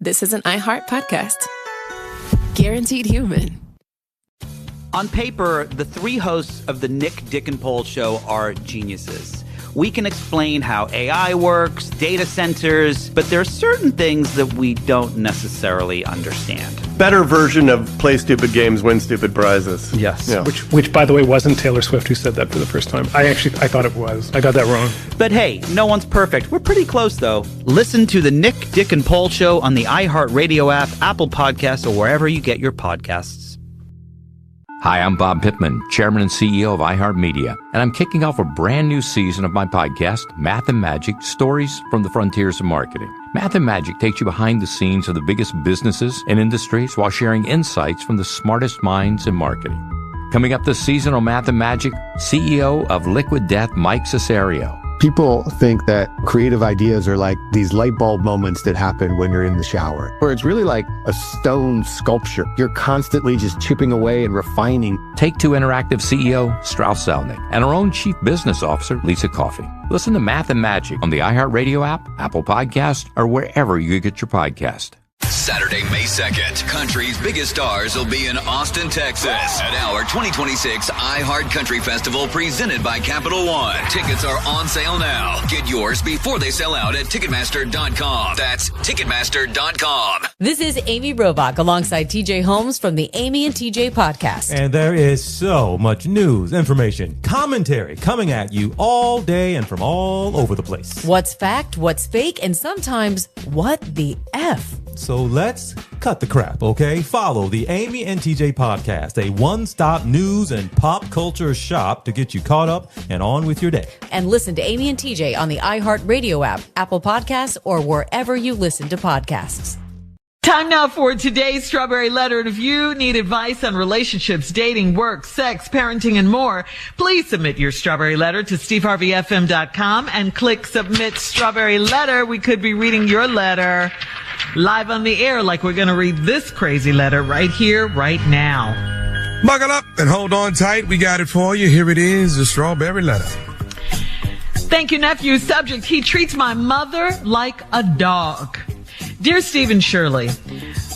this is an iHeart podcast. Guaranteed human. On paper, the three hosts of the Nick, Dick, and Paul show are geniuses. We can explain how AI works, data centers, but there are certain things that we don't necessarily understand. Better version of play stupid games, win stupid prizes. Yes. Yeah. Which, by the way, wasn't Taylor Swift who said that for the first time. I thought it was. I got that wrong. But hey, no one's perfect. We're pretty close, though. Listen to the Nick, Dick, and Paul show on the iHeartRadio app, Apple Podcasts, or wherever you get your podcasts. Hi, I'm Bob Pittman, Chairman and CEO of iHeartMedia, and I'm kicking off a brand new season of my podcast, Math and Magic, Stories from the Frontiers of Marketing. Math and Magic takes you behind the scenes of the biggest businesses and industries while sharing insights from the smartest minds in marketing. Coming up this season on Math and Magic, CEO of Liquid Death, Mike Cesario. People think that creative ideas are like these light bulb moments that happen when you're in the shower, where it's really like a stone sculpture. You're constantly just chipping away and refining. Take-Two Interactive CEO Strauss Zelnick and our own Chief Business Officer Lisa Coffey. Listen to Math and Magic on the iHeartRadio app, Apple Podcast, or wherever you get your podcast. Saturday, May 2nd, country's biggest stars will be in Austin, Texas at our 2026 iHeart Country Festival presented by Capital One. Tickets are on sale now. Get yours before they sell out at Ticketmaster.com. That's Ticketmaster.com. This is Amy Robach alongside TJ Holmes from the Amy and TJ podcast. And there is so much news, information, commentary coming at you all day and from all over the place. What's fact, what's fake, and sometimes what the F? So let's cut the crap, okay? Follow the Amy and TJ podcast, a one-stop news and pop culture shop to get you caught up and on with your day. And listen to Amy and TJ on the iHeartRadio app, Apple Podcasts, or wherever you listen to podcasts. Time now for today's Strawberry Letter. And if you need advice on relationships, dating, work, sex, parenting, and more, please submit your Strawberry Letter to SteveHarveyFM.com and click Submit Strawberry Letter. We could be reading your letter live on the air, like we're going to read this crazy letter right here, right now. Buckle up and hold on tight. We got it for you. Here it is, the Strawberry Letter. Thank you, nephew. Subject: he treats my mother like a dog. Dear Steve and Shirley,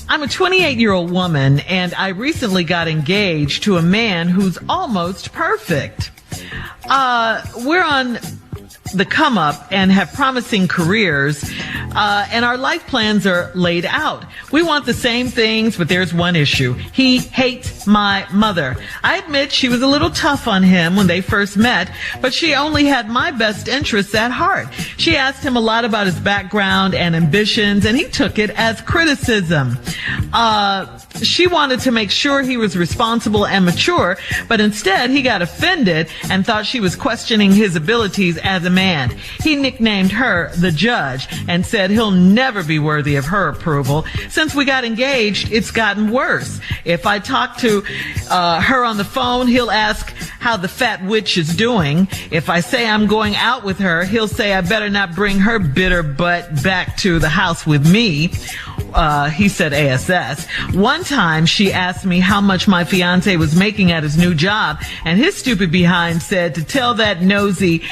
I'm a 28-year-old woman, and I recently got engaged to a man who's almost perfect. We're on the come up and have promising careers, and our life plans are laid out. We want the same things, but there's one issue. He hates my mother. I admit she was a little tough on him when they first met, but she only had my best interests at heart. She asked him a lot about his background and ambitions, and he took it as criticism. She wanted to make sure he was responsible and mature, but instead he got offended and thought she was questioning his abilities as a man. He nicknamed her the judge and said he'll never be worthy of her approval. Since we got engaged, it's gotten worse. If I talk to her on the phone, he'll ask how the fat witch is doing. If I say I'm going out with her, he'll say I better not bring her bitter butt back to the house with me. He said ASS. One time she asked me how much my fiance was making at his new job, and his stupid behind said to tell that nosy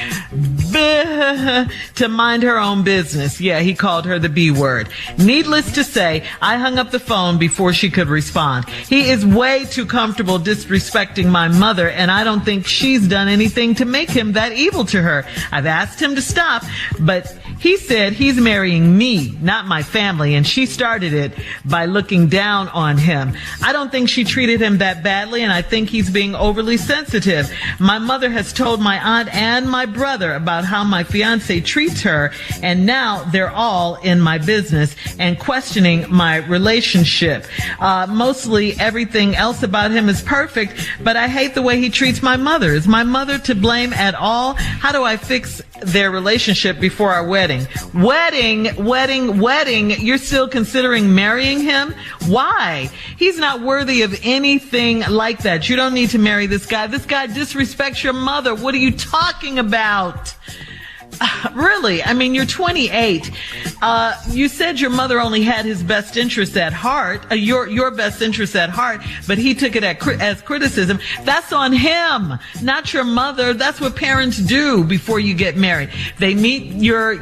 to mind her own business. Yeah, he called her the B word. Needless to say, I hung up the phone before she could respond. He is way too comfortable disrespecting my mother, and I don't think she's done anything to make him that evil to her. I've asked him to stop, but he said he's marrying me, not my family, and she started it by looking down on him. I don't think she treated him that badly, and I think he's being overly sensitive. My mother has told my aunt and my brother about how my fiance treats her, and now they're all in my business and questioning my relationship. Mostly everything else about him is perfect, but I hate the way he treats my mother. Is my mother to blame at all? How do I fix their relationship before our wedding? Wedding. You're still considering marrying him? Why? He's not worthy of anything like that. You don't need to marry this guy. This guy disrespects your mother. What are you talking about? Really? I mean, you're 28. You said your mother only had his best interest at heart, your best interest at heart, but he took it as criticism. That's on him, not your mother. That's what parents do before you get married. They meet your,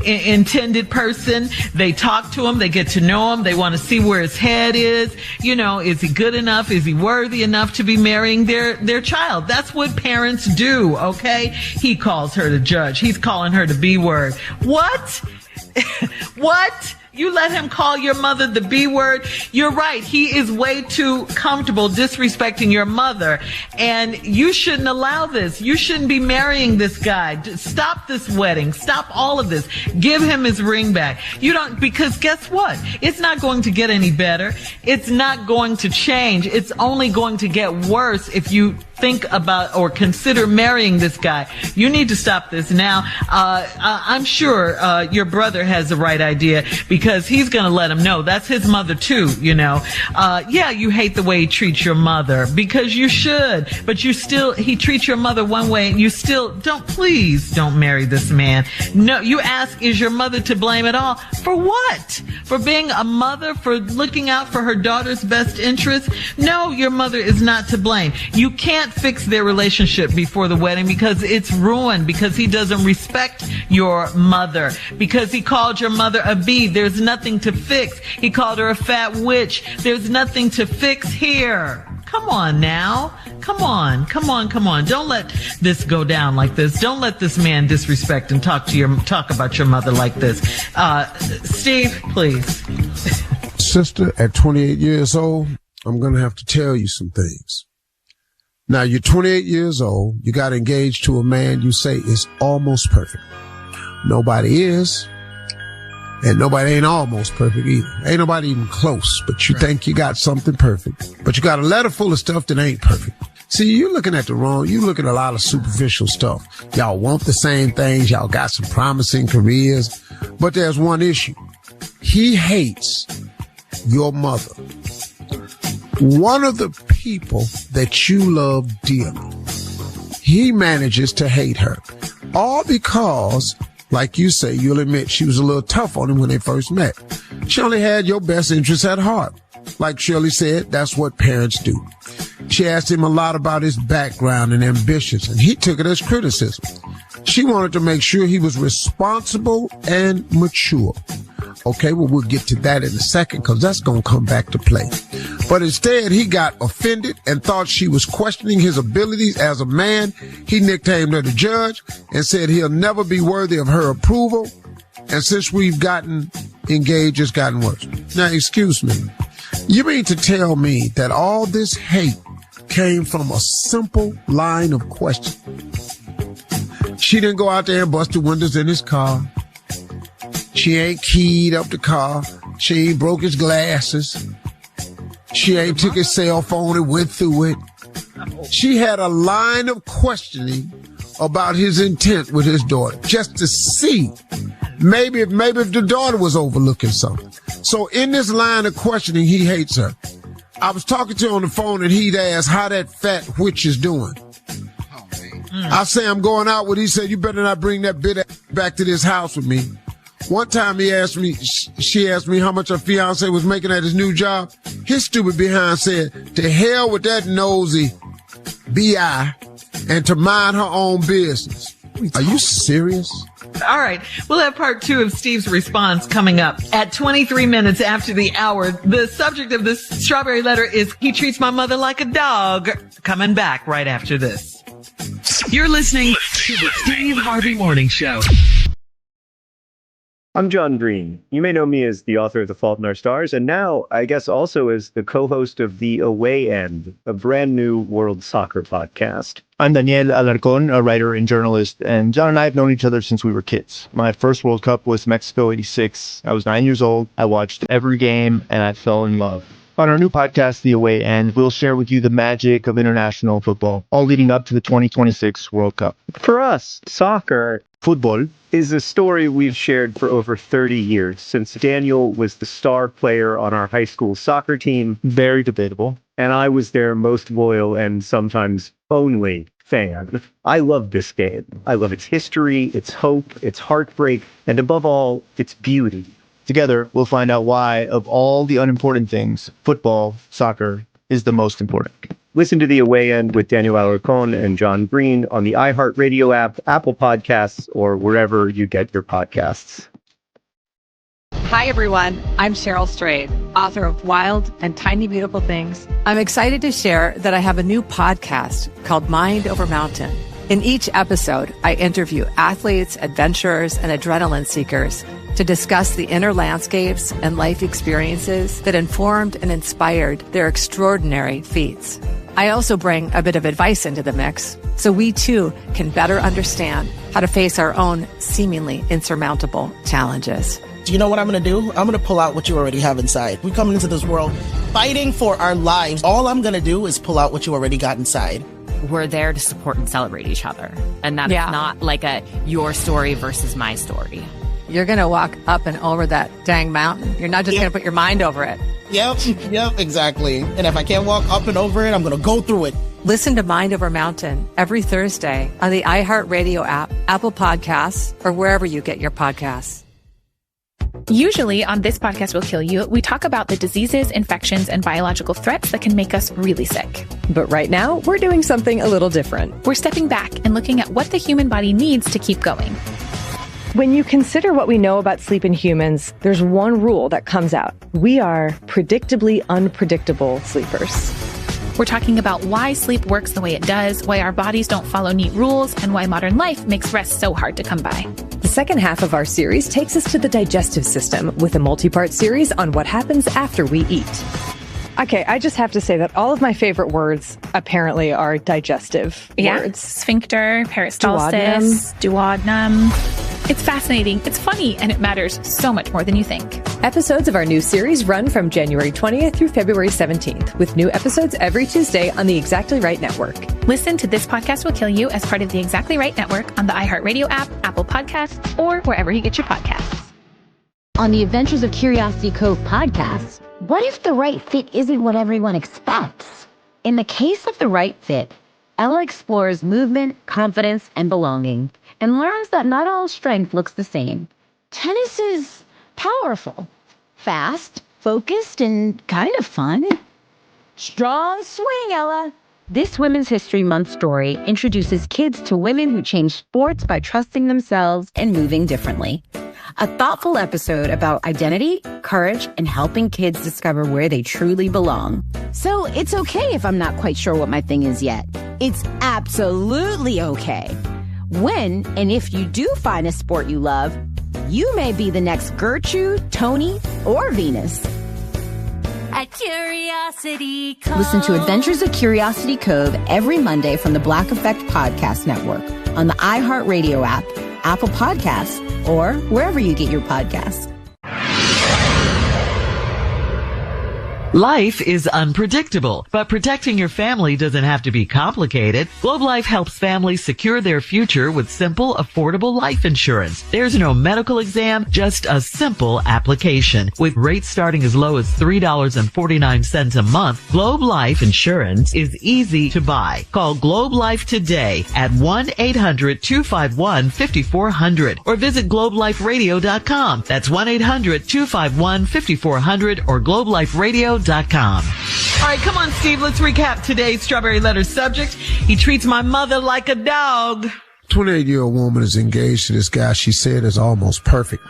intended person. They talk to him. They get to know him. They want to see where his head is. Is he good enough? Is he worthy enough to be marrying their child? That's what parents do, okay? He calls her to judge. He's calling her the B word. What? What? You let him call your mother the B word? You're right. He is way too comfortable disrespecting your mother. And you shouldn't allow this. You shouldn't be marrying this guy. Stop this wedding. Stop all of this. Give him his ring back. Because guess what? It's not going to get any better. It's not going to change. It's only going to get worse if you think about or consider marrying this guy. You need to stop this now. I'm sure your brother has the right idea because he's going to let him know that's his mother too, Yeah, you hate the way he treats your mother because you should, but he treats your mother one way and you still please don't marry this man. No, you ask, is your mother to blame at all? For what? For being a mother, for looking out for her daughter's best interest? No, your mother is not to blame. You can't fix their relationship before the wedding because it's ruined, because he doesn't respect your mother, because he called your mother a B. There's nothing to fix. He called her a fat witch. There's nothing to fix here. Come on now. Come on. Don't let this go down like this. Don't let this man disrespect and talk about your mother like this. Steve, please. Sister, at 28 years old, I'm going to have to tell you some things. Now, you're 28 years old. You got engaged to a man you say is almost perfect. Nobody is. And nobody ain't almost perfect either. Ain't nobody even close, but you think you got something perfect. But you got a letter full of stuff that ain't perfect. See, you're looking at you look at a lot of superficial stuff. Y'all want the same things. Y'all got some promising careers. But there's one issue. He hates your mother. One of the people that you love dearly, he manages to hate her. All because, like you say, you'll admit she was a little tough on him when they first met. She only had your best interests at heart. Like Shirley said, that's what parents do. She asked him a lot about his background and ambitions, and he took it as criticism. She wanted to make sure he was responsible and mature. Okay, well, we'll get to that in a second because that's going to come back to play. But instead, he got offended and thought she was questioning his abilities as a man. He nicknamed her the judge and said he'll never be worthy of her approval. And since we've gotten engaged, it's gotten worse. Now, excuse me. You mean to tell me that all this hate came from a simple line of questioning? She didn't go out there and bust the windows in his car. She ain't keyed up the car. She ain't broke his glasses. She ain't took his cell phone and went through it. She had a line of questioning about his intent with his daughter, just to see maybe if the daughter was overlooking something. So in this line of questioning, he hates her. I was talking to him on the phone and he'd ask how that fat witch is doing. I say I'm going out with, he said, you better not bring that bit back to this house with me. One time she asked me how much her fiance was making at his new job. His stupid behind said, to hell with that nosy B.I. and to mind her own business. Are you serious? All right. We'll have part 2 of Steve's response coming up at 23 minutes after the hour. The subject of this strawberry letter is he treats my mother like a dog. Coming back right after this. You're listening to the Steve Harvey Morning Show. I'm John Green. You may know me as the author of The Fault in Our Stars, and now, I guess, also as the co-host of The Away End, a brand new world soccer podcast. I'm Daniel Alarcon, a writer and journalist, and John and I have known each other since we were kids. My first World Cup was Mexico '86. I was 9 years old. I watched every game, and I fell in love. On our new podcast, The Away End, we'll share with you the magic of international football, all leading up to the 2026 World Cup. For us, soccer, football, is a story we've shared for over 30 years, since Daniel was the star player on our high school soccer team. Very debatable. And I was their most loyal and sometimes only fan. I love this game. I love its history, its hope, its heartbreak, and above all, its beauty. Together, we'll find out why, of all the unimportant things, football, soccer, is the most important. Listen to The Away End with Daniel Alarcon and John Green on the iHeartRadio app, Apple Podcasts, or wherever you get your podcasts. Hi, everyone. I'm Cheryl Strayed, author of Wild and Tiny Beautiful Things. I'm excited to share that I have a new podcast called Mind Over Mountain. In each episode, I interview athletes, adventurers, and adrenaline seekers to discuss the inner landscapes and life experiences that informed and inspired their extraordinary feats. I also bring a bit of advice into the mix so we too can better understand how to face our own seemingly insurmountable challenges. Do you know what I'm going to do? I'm going to pull out what you already have inside. We come into this world fighting for our lives. All I'm going to do is pull out what you already got inside. We're there to support and celebrate each other. And that's not like a your story versus my story. You're going to walk up and over that dang mountain. You're not just going to put your mind over it. Yep, exactly. And if I can't walk up and over it, I'm going to go through it. Listen to Mind Over Mountain every Thursday on the iHeartRadio app, Apple Podcasts, or wherever you get your podcasts. Usually on This Podcast Will Kill You, we talk about the diseases, infections, and biological threats that can make us really sick. But right now, we're doing something a little different. We're stepping back and looking at what the human body needs to keep going. When you consider what we know about sleep in humans, there's one rule that comes out. We are predictably unpredictable sleepers. We're talking about why sleep works the way it does, why our bodies don't follow neat rules, and why modern life makes rest so hard to come by. The second half of our series takes us to the digestive system with a multi-part series on what happens after we eat. Okay, I just have to say that all of my favorite words apparently are digestive words. Sphincter, peristalsis, duodenum. It's fascinating, it's funny, and it matters so much more than you think. Episodes of our new series run from January 20th through February 17th, with new episodes every Tuesday on the Exactly Right Network. Listen to This Podcast Will Kill You as part of the Exactly Right Network on the iHeartRadio app, Apple Podcasts, or wherever you get your podcasts. On the Adventures of Curiosity Cove podcast, what if the right fit isn't what everyone expects? In the case of The Right Fit, Ella explores movement, confidence, and belonging, and learns that not all strength looks the same. Tennis is powerful, fast, focused, and kind of fun. Strong swing, Ella! This Women's History Month story introduces kids to women who change sports by trusting themselves and moving differently. A thoughtful episode about identity, courage, and helping kids discover where they truly belong. So it's okay if I'm not quite sure what my thing is yet. It's absolutely okay. When and if you do find a sport you love, you may be the next Gertrude, Tony, or Venus. At Curiosity Cove. Listen to Adventures of Curiosity Cove every Monday from the Black Effect Podcast Network on the iHeartRadio app, Apple Podcasts, or wherever you get your podcasts. Life is unpredictable, but protecting your family doesn't have to be complicated. Globe Life helps families secure their future with simple, affordable life insurance. There's no medical exam, just a simple application. With rates starting as low as $3.49 a month, Globe Life Insurance is easy to buy. Call Globe Life today at 1-800-251-5400 or visit globeliferadio.com. That's 1-800-251-5400 or globeliferadio.com. All right, come on, Steve. Let's recap today's Strawberry Letter subject. He treats my mother like a dog. 28-year-old woman is engaged to this guy she said is almost perfect.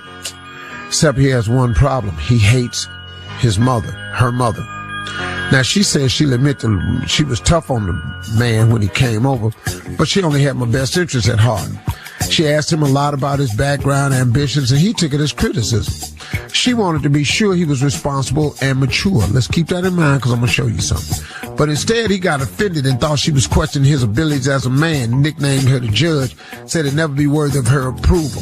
Except he has one problem. He hates his mother, her mother. Now, she says she'll admit that she was tough on the man when he came over, but she only had my best interest at heart. She asked him a lot about his background, ambitions, and he took it as criticism. She wanted to be sure he was responsible and mature. Let's keep that in mind because I'm going to show you something. But instead, he got offended and thought she was questioning his abilities as a man, nicknamed her the judge, said it'd never be worthy of her approval.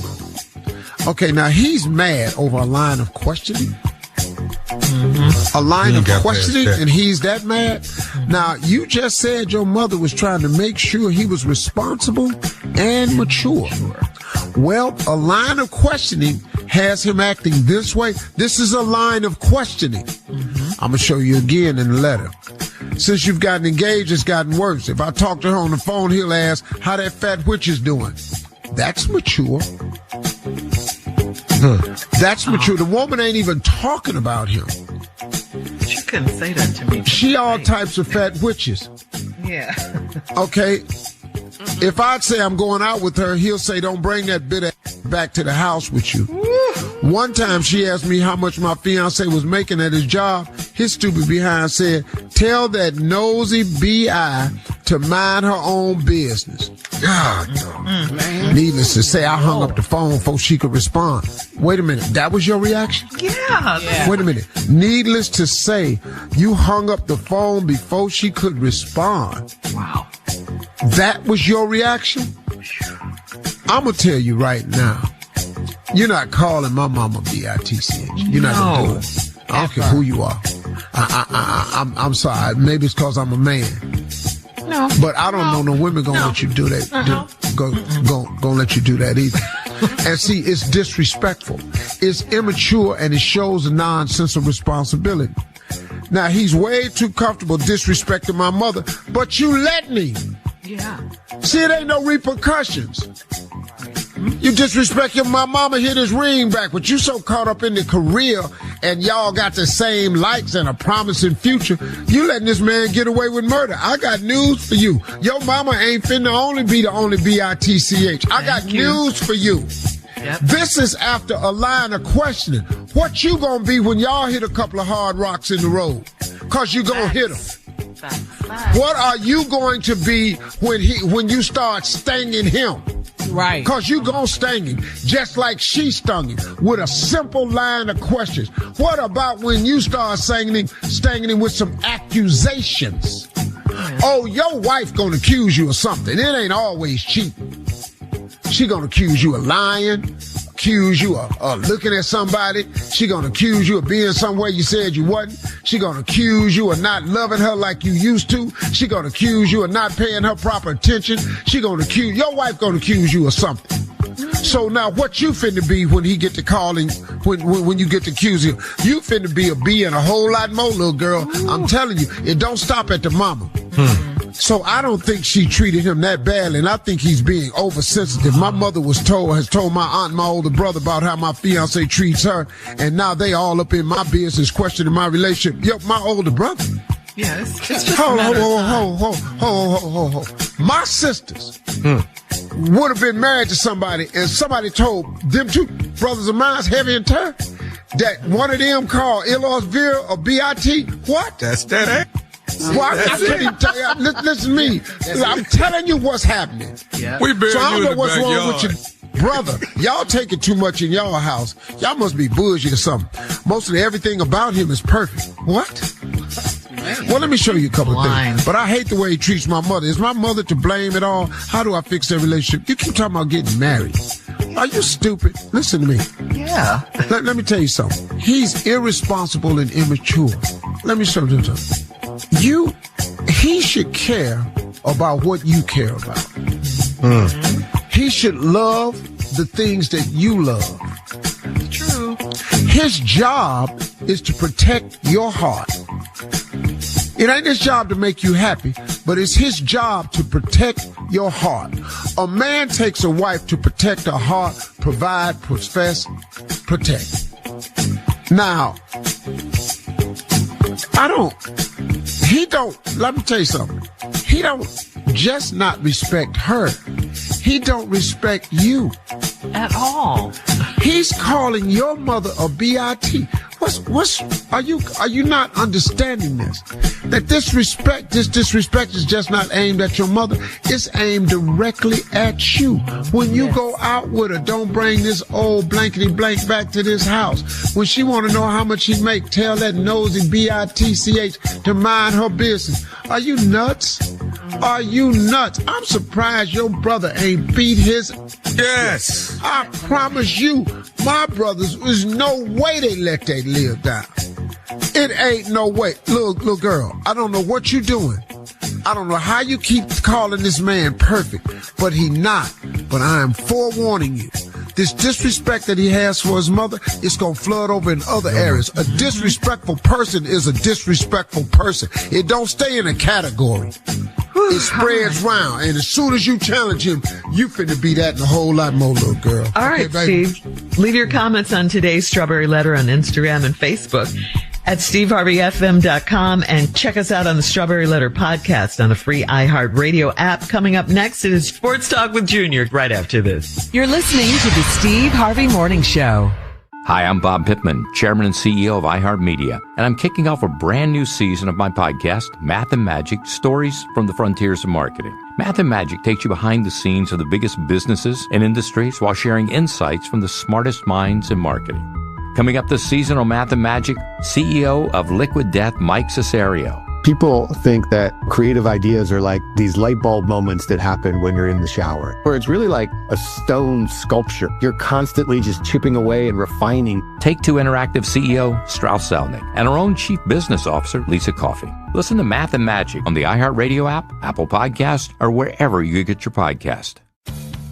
Okay, now he's mad over a line of questioning. A line of questioning, and he's that mad? Now, you just said your mother was trying to make sure he was responsible and mature. Well, a line of questioning has him acting this way. This is a line of questioning. I'm going to show you again in the letter. Since you've gotten engaged, it's gotten worse. If I talk to her on the phone, he'll ask how that fat witch is doing. That's mature. That's mature. The woman ain't even talking about him. But you couldn't say that to me. She all types of fat witches. Yeah. Okay. If I'd say I'm going out with her, he'll say, don't bring that bit of back to the house with you. One time she asked me how much my fiance was making at his job. His stupid behind said, tell that nosy B.I. to mind her own business. God, no. Needless to say, I hung up the phone before she could respond. Wait a minute. That was your reaction? Yeah. Wait a minute. Needless to say, you hung up the phone before she could respond. Wow. That was your reaction? I'm going to tell you right now. You're not calling my mama B-I-T-C-H. You're not going to do it. I don't care who you are. I'm sorry. Maybe it's because I'm a man. No. But I don't know no women gonna let you do that. Gonna let you do that either. And see, it's disrespectful. It's immature and it shows a nonsense of responsibility. Now, he's way too comfortable disrespecting my mother, but you let me. Yeah. See, it ain't no repercussions. You disrespect my mama, hit his ring back, but you so caught up in the career and y'all got the same likes and a promising future, you letting this man get away with murder. I got news for you. Your mama ain't finna only be the only B-I-T-C-H. I got news for you. Yep. This is after a line of questioning. What you gonna be when y'all hit a couple of hard rocks in the road? Cause you gonna hit them. What are you going to be when you start stinging him? Right. Because you gonna sting him just like she stung him with a simple line of questions. What about when you start stinging him with some accusations? Oh, your wife gonna accuse you of something. It ain't always cheating. She gonna accuse you of lying, accuse you of looking at somebody. She gonna accuse you of being somewhere you said you wasn't. She gonna accuse you of not loving her like you used to. She gonna accuse you of not paying her proper attention. Your wife gonna accuse you of something. So now what you finna be when he get to calling, when you get to accuse him? You finna be a bee and a whole lot more, little girl. I'm telling you, it don't stop at the mama. So I don't think she treated him that badly, and I think he's being oversensitive. My mother has told my aunt and my older brother about how my fiance treats her, and now they all up in my business questioning my relationship. Yo, my older brother. Yeah, it's just hold. My sisters would have been married to somebody, and somebody told them two brothers of mine, Heavy and Ter, that one of them called Elos Veer or B.I.T. What? That's that. Well, I can't even tell you. Listen to me. I'm telling you what's happening. Yeah. We buried so I don't you know in the what's backyard. wrong with your brother. Y'all take it too much in y'all house. Y'all must be bougie or something. Mostly everything about him is perfect. What? Well, let me show you a couple of things. But I hate the way he treats my mother. Is my mother to blame at all? How do I fix their relationship? You keep talking about getting married. Are you stupid? Listen to me. Yeah. Let me tell you something. He's irresponsible and immature. Let me show you something. He should care about what you care about. He should love the things that you love. True. His job is to protect your heart. It ain't his job to make you happy, but it's his job to protect your heart. A man takes a wife to protect her heart, provide, profess, protect. Now, let me tell you something. He don't just not respect her. He don't respect you. At all. He's calling your mother a B.I.T. Are you not understanding this? That this disrespect is just not aimed at your mother. It's aimed directly at you. When you go out with her, don't bring this old blankety blank back to this house. When she want to know how much he make, tell that nosy B.I.T.C.H. to mind her business. Are you nuts? Are you nuts? I'm surprised your brother ain't beat his... Yes. I promise you, my brothers, there's no way they let that live down. It ain't no way. Little girl, I don't know what you're doing. I don't know how you keep calling this man perfect, but he not. But I am forewarning you. This disrespect that he has for his mother, it's going to flood over in other areas. A disrespectful person is a disrespectful person. It don't stay in a category. It spreads round, and as soon as you challenge him, you finna be that and a whole lot more, little girl. All right, Steve. Leave your comments on today's Strawberry Letter on Instagram and Facebook at SteveHarveyFM.com, and check us out on the Strawberry Letter podcast on the free iHeartRadio app. Coming up next, it is Sports Talk with Junior right after this. You're listening to the Steve Harvey Morning Show. Hi, I'm Bob Pittman, Chairman and CEO of iHeartMedia, and I'm kicking off a brand new season of my podcast, Math and Magic, Stories from the Frontiers of Marketing. Math and Magic takes you behind the scenes of the biggest businesses and industries while sharing insights from the smartest minds in marketing. Coming up this season on Math and Magic, CEO of Liquid Death, Mike Cesario. People think that creative ideas are like these light bulb moments that happen when you're in the shower, where it's really like a stone sculpture. You're constantly just chipping away and refining. Take Two Interactive CEO Strauss Zelnick and our own Chief Business Officer Lisa Coffey. Listen to Math and Magic on the iHeartRadio app, Apple Podcast, or wherever you get your podcast.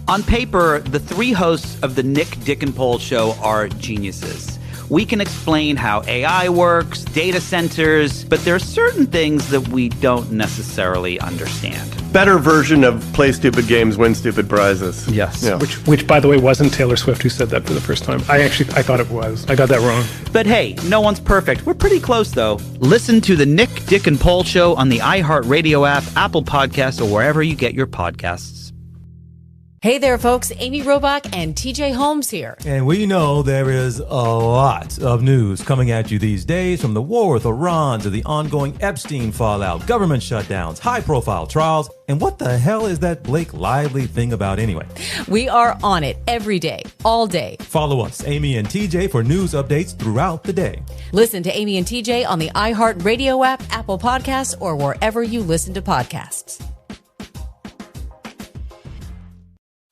On paper, the three hosts of the Nick, Dick, and Pole show are geniuses. We can explain how AI works, data centers, but there are certain things that we don't necessarily understand. Better version of play stupid games, win stupid prizes. Yes. Yeah. Which, by the way, wasn't Taylor Swift who said that for the first time. I thought it was. I got that wrong. But hey, no one's perfect. We're pretty close, though. Listen to the Nick, Dick, and Pole show on the iHeartRadio app, Apple Podcasts, or wherever you get your podcasts. Hey there, folks. Amy Robach and TJ Holmes here. And we know there is a lot of news coming at you these days, from the war with Iran to the ongoing Epstein fallout, government shutdowns, high-profile trials, and what the hell is that Blake Lively thing about anyway? We are on it every day, all day. Follow us, Amy and TJ, for news updates throughout the day. Listen to Amy and TJ on the iHeartRadio app, Apple Podcasts, or wherever you listen to podcasts.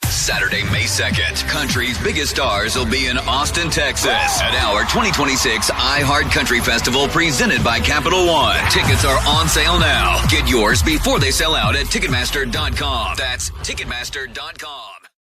Saturday, May 2nd, country's biggest stars will be in Austin, Texas at our 2026 iHeart Country Festival presented by Capital One. Tickets are on sale now. Get yours before they sell out at Ticketmaster.com. That's Ticketmaster.com.